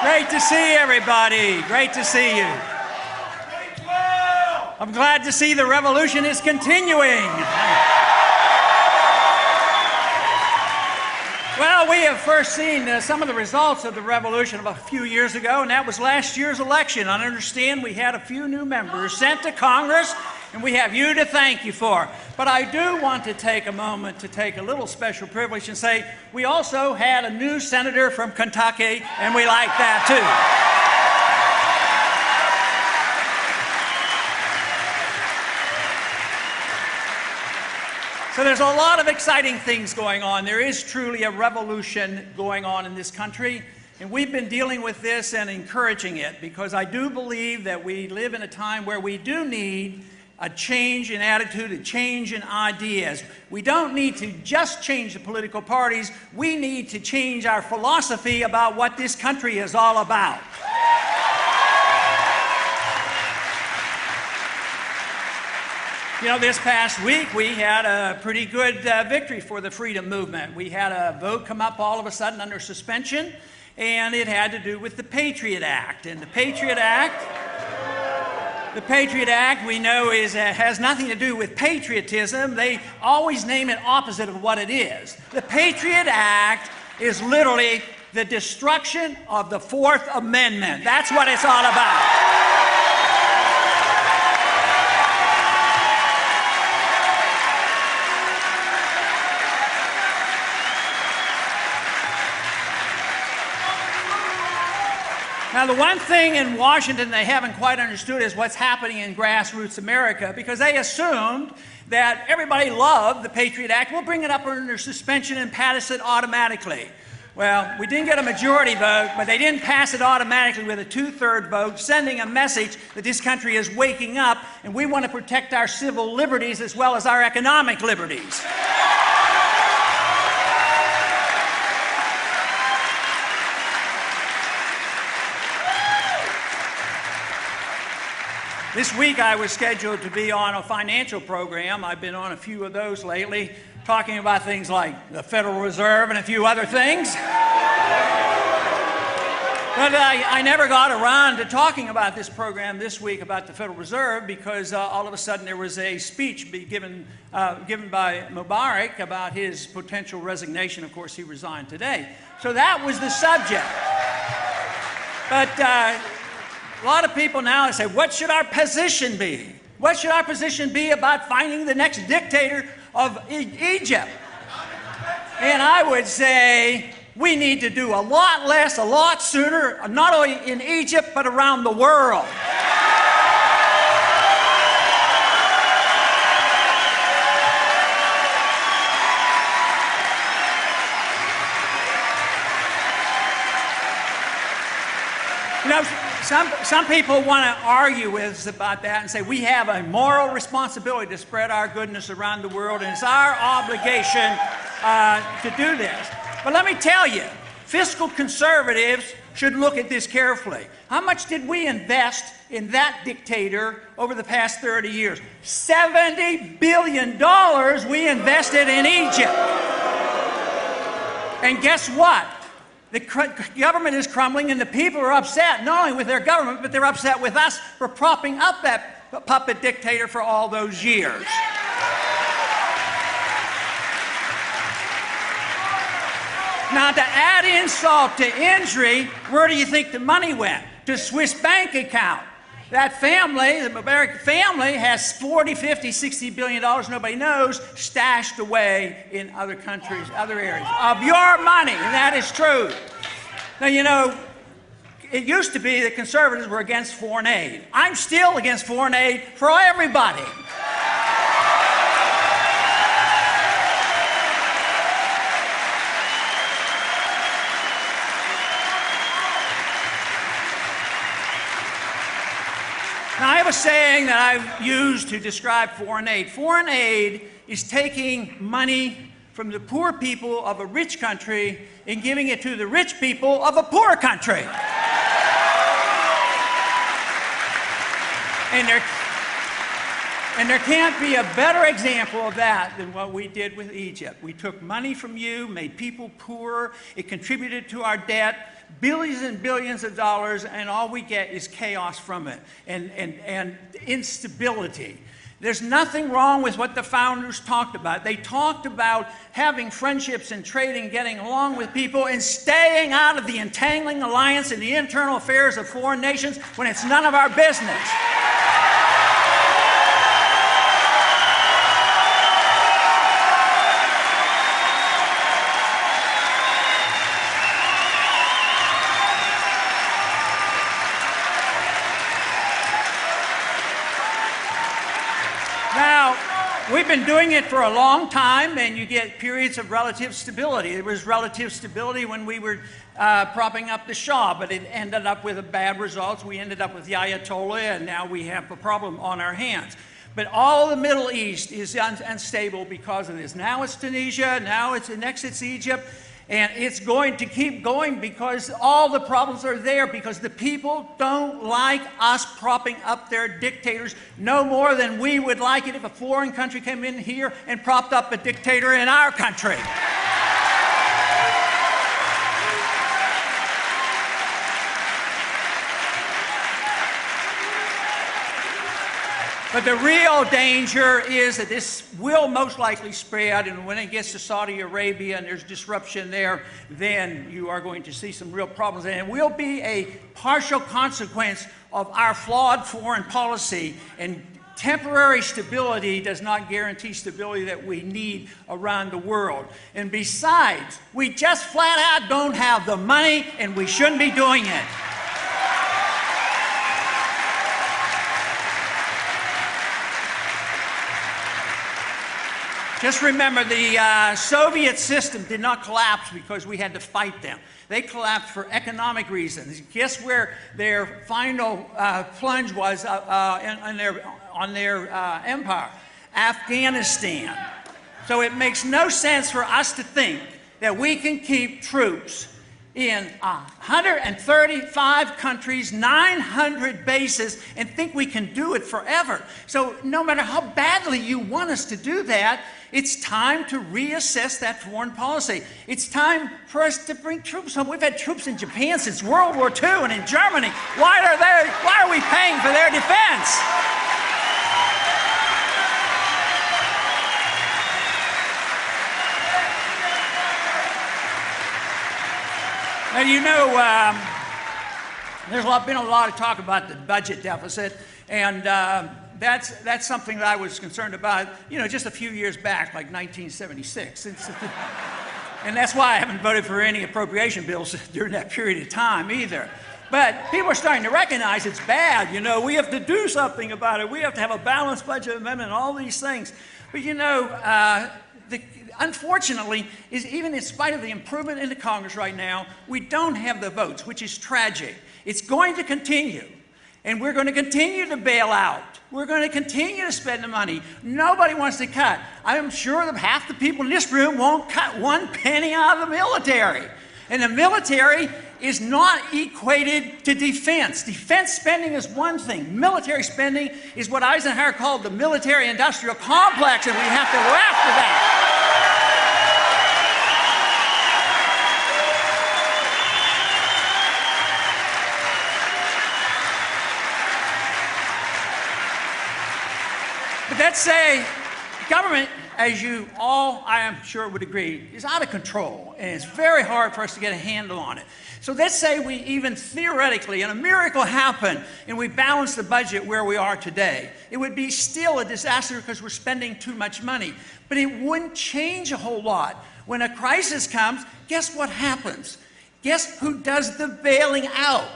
Great to see everybody. Great to see you. I'm glad to see the revolution is continuing. Well, we have first seen some of the results of the revolution a few years ago, and that was last year's election. I understand we had a few new members sent to Congress, and we have you to thank you for. But I do want to take a moment to take a little special privilege and say we also had a new senator from Kentucky, and we like that too. So there's a lot of exciting things going on. There is truly a revolution going on in this country, and we've been dealing with this and encouraging it because I do believe that we live in a time where we do need a change in attitude, a change in ideas. We don't need to just change the political parties. We need to change our philosophy about what this country is all about. You know, this past week we had a pretty good victory for the freedom movement. We had a vote come up all of a sudden under suspension, and it had to do with the Patriot Act. And the Patriot Act we know has nothing to do with patriotism. They always name it opposite of what it is. The Patriot Act is literally the destruction of the Fourth Amendment. That's what it's all about. Now, the one thing in Washington they haven't quite understood is what's happening in grassroots America, because they assumed that everybody loved the Patriot Act. We'll bring it up under suspension and pass it automatically. Well, we didn't get a majority vote, but they didn't pass it automatically with a 2/3 vote, sending a message that this country is waking up and we want to protect our civil liberties as well as our economic liberties. This week I was scheduled to be on a financial program. I've been on a few of those lately, talking about things like the Federal Reserve and a few other things. But I never got around to talking about this program this week about the Federal Reserve because all of a sudden there was a speech given by Mubarak about his potential resignation. Of course, he resigned today. So that was the subject. But a lot of people now say, what should our position be? What should our position be about finding the next dictator of Egypt? And I would say we need to do a lot less, a lot sooner, not only in Egypt, but around the world. You know, some people want to argue with us about that and say we have a moral responsibility to spread our goodness around the world, and it's our obligation to do this. But let me tell you, fiscal conservatives should look at this carefully. How much did we invest in that dictator over the past 30 years? $70 billion we invested in Egypt. And guess what? The government is crumbling and the people are upset, not only with their government, but they're upset with us for propping up that puppet dictator for all those years. Now, to add insult to injury, where do you think the money went? To Swiss bank account. That family, the Mubarak family, has $40, $50, $60 billion, nobody knows, stashed away in other countries, other areas, of your money, and that is true. Now, you know, it used to be that conservatives were against foreign aid. I'm still against foreign aid for everybody. Now, I have a saying that I've used to describe foreign aid. Foreign aid is taking money from the poor people of a rich country and giving it to the rich people of a poor country. And there can't be a better example of that than what we did with Egypt. We took money from you, made people poorer, it contributed to our debt, billions and billions of dollars, and all we get is chaos from it and instability. There's nothing wrong with what the founders talked about. They talked about having friendships and trading, getting along with people, and staying out of the entangling alliance in the internal affairs of foreign nations when it's none of our business. We've been doing it for a long time, and you get periods of relative stability. There was relative stability when we were propping up the Shah, but it ended up with bad results. We ended up with the Ayatollah, and now we have a problem on our hands. But all the Middle East is unstable because of this. Now it's Tunisia, next it's Egypt, and it's going to keep going because all the problems are there because the people don't like us propping up their dictators no more than we would like it if a foreign country came in here and propped up a dictator in our country. But the real danger is that this will most likely spread, and when it gets to Saudi Arabia and there's disruption there, then you are going to see some real problems. And it will be a partial consequence of our flawed foreign policy, and temporary stability does not guarantee stability that we need around the world. And besides, we just flat out don't have the money, and we shouldn't be doing it. Just remember, the Soviet system did not collapse because we had to fight them. They collapsed for economic reasons. Guess where their final plunge was on their empire? Afghanistan. So it makes no sense for us to think that we can keep troops in 135 countries, 900 bases, and think we can do it forever. So no matter how badly you want us to do that, it's time to reassess that foreign policy. It's time for us to bring troops home. We've had troops in Japan since World War II and in Germany. Why are we paying for their defense? Now, you know, there's been a lot of talk about the budget deficit, and that's something that I was concerned about, you know, just a few years back, like 1976. And that's why I haven't voted for any appropriation bills during that period of time either. But people are starting to recognize it's bad. You know, we have to do something about it. We have to have a balanced budget amendment and all these things. But, you know, unfortunately, even in spite of the improvement in the Congress right now, we don't have the votes, which is tragic. It's going to continue, and we're going to continue to bail out. We're going to continue to spend the money. Nobody wants to cut. I'm sure that half the people in this room won't cut one penny out of the military. And the military is not equated to defense. Defense spending is one thing. Military spending is what Eisenhower called the military-industrial complex, and we have to go after that. But let's say government, as you all, I am sure, would agree, is out of control, and it's very hard for us to get a handle on it. So let's say we even theoretically, and a miracle happened, and we balance the budget where we are today. It would be still a disaster because we're spending too much money, but it wouldn't change a whole lot. When a crisis comes, guess what happens? Guess who does the bailing out?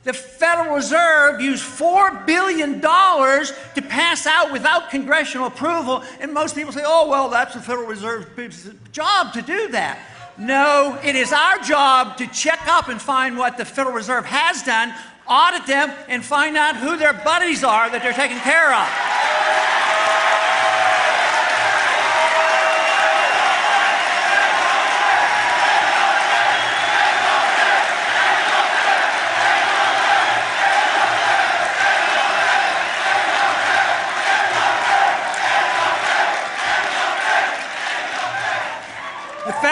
The Federal Reserve used $4 billion to pass out without congressional approval, and most people say, oh, well, that's the Federal Reserve's job to do that. No, it is our job to check up and find what the Federal Reserve has done, audit them, and find out who their buddies are that they're taking care of.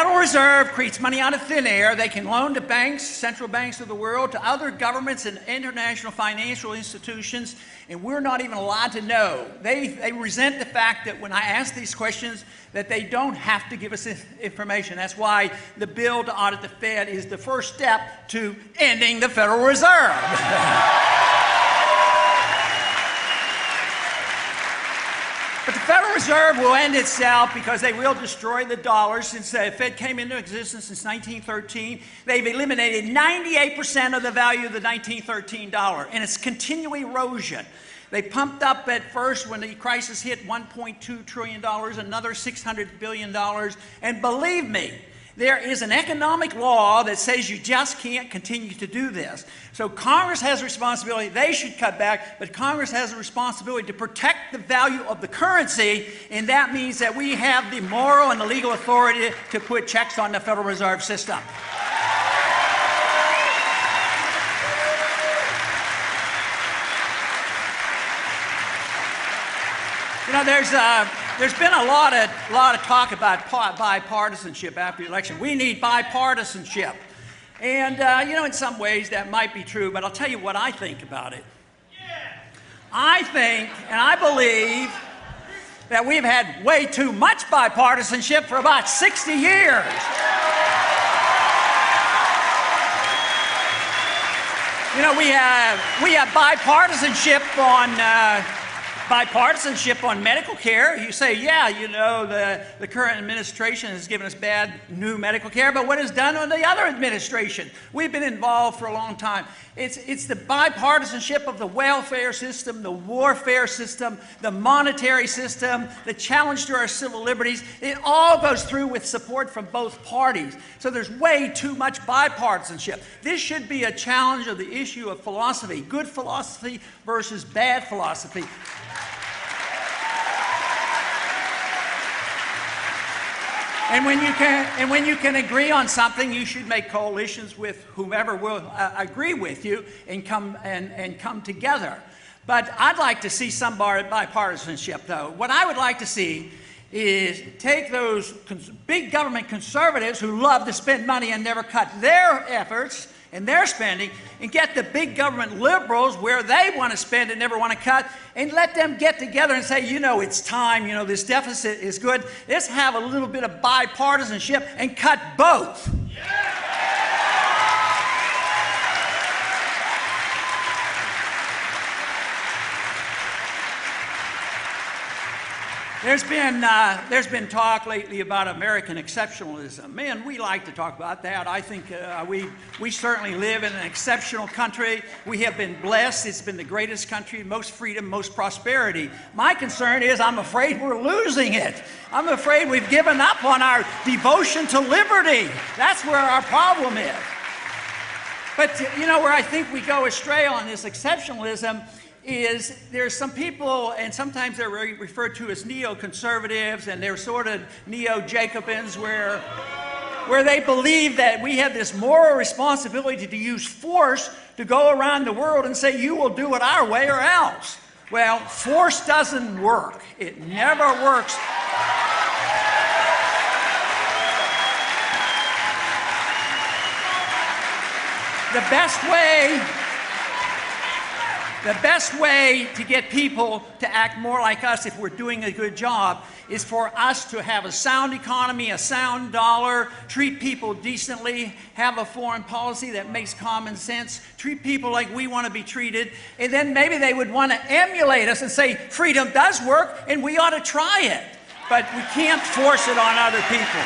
Federal Reserve creates money out of thin air. They can loan to banks, central banks of the world, to other governments and international financial institutions, and we're not even allowed to know. They resent the fact that when I ask these questions that they don't have to give us information. That's why the bill to audit the Fed is the first step to ending the Federal Reserve. But the Federal Reserve will end itself because they will destroy the dollar. Since the Fed came into existence since 1913, they've eliminated 98% of the value of the 1913 dollar, and it's continual erosion. They pumped up at first when the crisis hit $1.2 trillion, another $600 billion, and believe me, there is an economic law that says you just can't continue to do this. So Congress has a responsibility. They should cut back, but Congress has a responsibility to protect the value of the currency, and that means that we have the moral and the legal authority to put checks on the Federal Reserve System. You know, there's been a lot of talk about bipartisanship after the election. We need bipartisanship. And, you know, in some ways that might be true, but I'll tell you what I think about it. I think and I believe that we've had way too much bipartisanship for about 60 years. You know, we have bipartisanship on medical care. You say, yeah, you know, the current administration has given us bad new medical care, but what is done on the other administration? We've been involved for a long time. It's the bipartisanship of the welfare system, the warfare system, the monetary system, the challenge to our civil liberties. It all goes through with support from both parties. So there's way too much bipartisanship. This should be a challenge of the issue of philosophy, good philosophy versus bad philosophy. And when you can agree on something, you should make coalitions with whomever will agree with you and come together. But I'd like to see some bipartisanship, though. What I would like to see is take those big government conservatives who love to spend money and never cut their efforts and their spending, and get the big government liberals where they want to spend and never want to cut, and let them get together and say, you know, it's time, you know, this deficit is good. Let's have a little bit of bipartisanship and cut both. There's been talk lately about American exceptionalism. Man, we like to talk about that. I think we certainly live in an exceptional country. We have been blessed. It's been the greatest country, most freedom, most prosperity. My concern is I'm afraid we're losing it. I'm afraid we've given up on our devotion to liberty. That's where our problem is. But, you know, where I think we go astray on this exceptionalism is there's some people, and sometimes they're referred to as neoconservatives, and they're sort of neo-Jacobins, where they believe that we have this moral responsibility to use force to go around the world and say, you will do it our way or else. Well, force doesn't work. It never works. The best way to get people to act more like us if we're doing a good job is for us to have a sound economy, a sound dollar, treat people decently, have a foreign policy that makes common sense, treat people like we want to be treated, and then maybe they would want to emulate us and say, freedom does work and we ought to try it. But we can't force it on other people.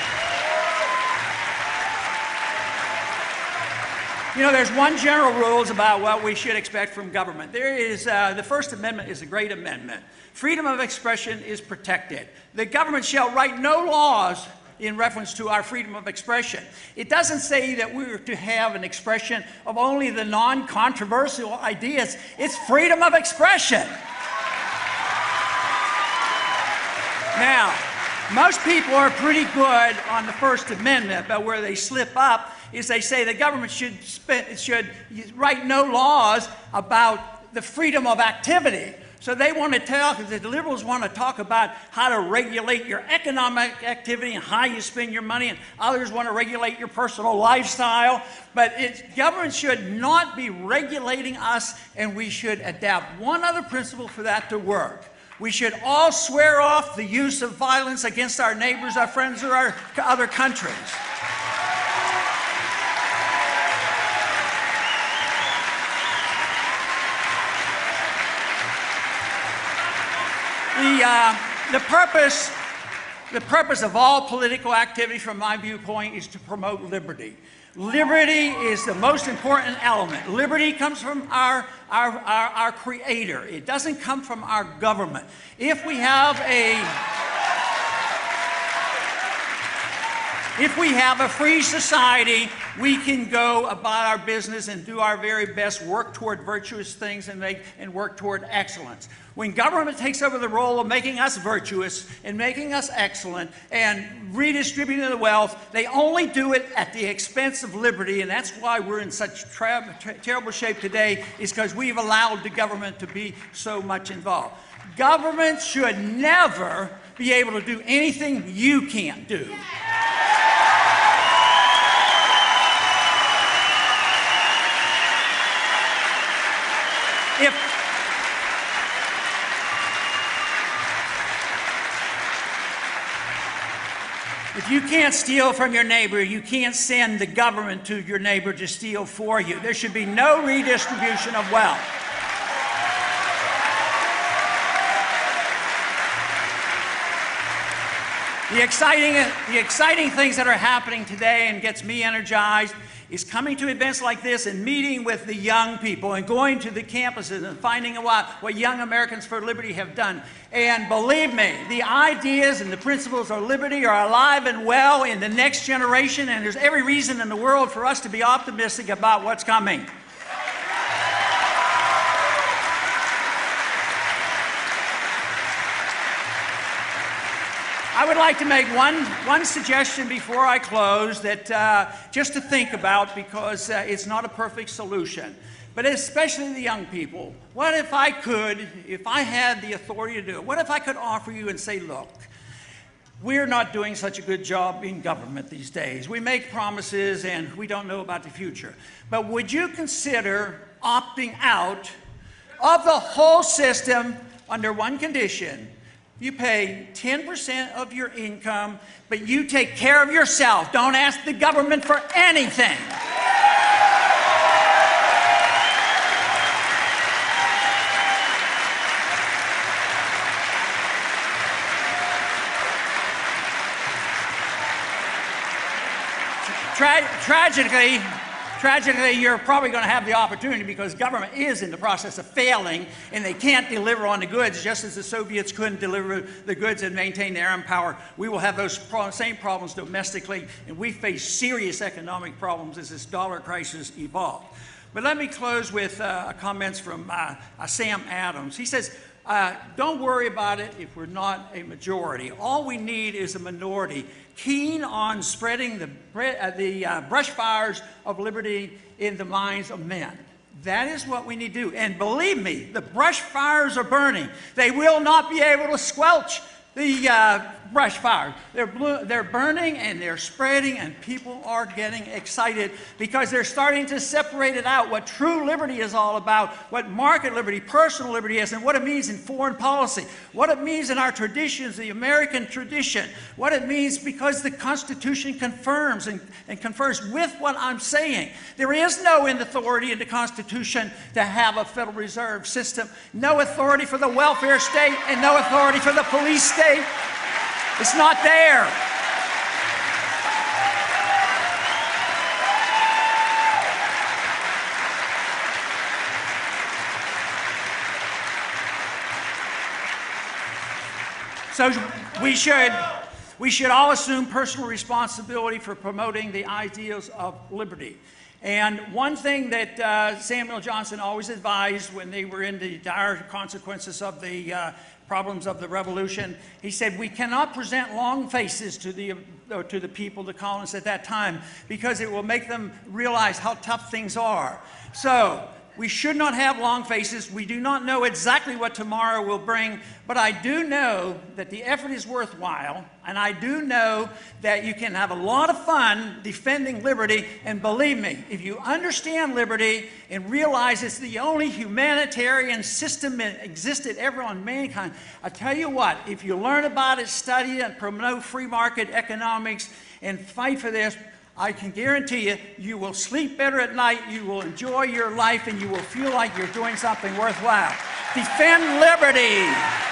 You know, there's one general rules about what we should expect from government. There is, the First Amendment is a great amendment. Freedom of expression is protected. The government shall write no laws in reference to our freedom of expression. It doesn't say that we're to have an expression of only the non-controversial ideas. It's freedom of expression. Now, most people are pretty good on the First Amendment, but where they slip up is they say the government should write no laws about the freedom of activity. So they want to talk, the liberals want to talk about how to regulate your economic activity and how you spend your money, and others want to regulate your personal lifestyle. But government should not be regulating us, and we should adapt one other principle for that to work. We should all swear off the use of violence against our neighbors, our friends, or our other countries. The purpose of all political activity, from my viewpoint, is to promote liberty. Liberty is the most important element. Liberty comes from our Creator. It doesn't come from our government. If we have a free society, we can go about our business and do our very best, work toward virtuous things and work toward excellence. When government takes over the role of making us virtuous and making us excellent and redistributing the wealth, they only do it at the expense of liberty, and that's why we're in such terrible shape today, is because we've allowed the government to be so much involved. Government should never be able to do anything you can't do. If you can't steal from your neighbor, you can't send the government to your neighbor to steal for you. There should be no redistribution of wealth. The exciting things that are happening today and gets me energized is coming to events like this and meeting with the young people and going to the campuses and finding out what Young Americans for Liberty have done. And believe me, the ideas and the principles of liberty are alive and well in the next generation, and there's every reason in the world for us to be optimistic about what's coming. I would like to make one suggestion before I close, that just to think about, because it's not a perfect solution, but especially the young people. What if I had the authority to do it, what if I could offer you and say, look, we're not doing such a good job in government these days. We make promises and we don't know about the future. But would you consider opting out of the whole system under one condition? You pay 10% of your income, but you take care of yourself. Don't ask the government for anything. Tragically, you're probably going to have the opportunity, because government is in the process of failing, and they can't deliver on the goods, just as the Soviets couldn't deliver the goods and maintain their empire. We will have those same problems domestically, and we face serious economic problems as this dollar crisis evolves. But let me close with comments from Sam Adams. He says, don't worry about it if we're not a majority. All we need is a minority keen on spreading the brush fires of liberty in the minds of men. That is what we need to do. And believe me, the brush fires are burning. They will not be able to squelch the brush fire. They're burning and they're spreading, and people are getting excited because they're starting to separate it out, what true liberty is all about, what market liberty, personal liberty is, and what it means in foreign policy, what it means in our traditions, the American tradition, what it means because the Constitution confirms and confers with what I'm saying. There is no authority in the Constitution to have a Federal Reserve System, no authority for the welfare state, and no authority for the police state. It's not there. So we should all assume personal responsibility for promoting the ideals of liberty. And one thing that Samuel Johnson always advised when they were in the dire consequences of the problems of the revolution, he said, we cannot present long faces to the people, the colonists at that time, because it will make them realize how tough things are. So We should not have long faces. We do not know exactly what tomorrow will bring, but I do know that the effort is worthwhile, and I do know that you can have a lot of fun defending liberty, and believe me, if you understand liberty and realize it's the only humanitarian system that existed ever on mankind, I tell you what, if you learn about it, study it, and promote free market economics, and fight for this, I can guarantee you, you will sleep better at night, you will enjoy your life, and you will feel like you're doing something worthwhile. Defend liberty.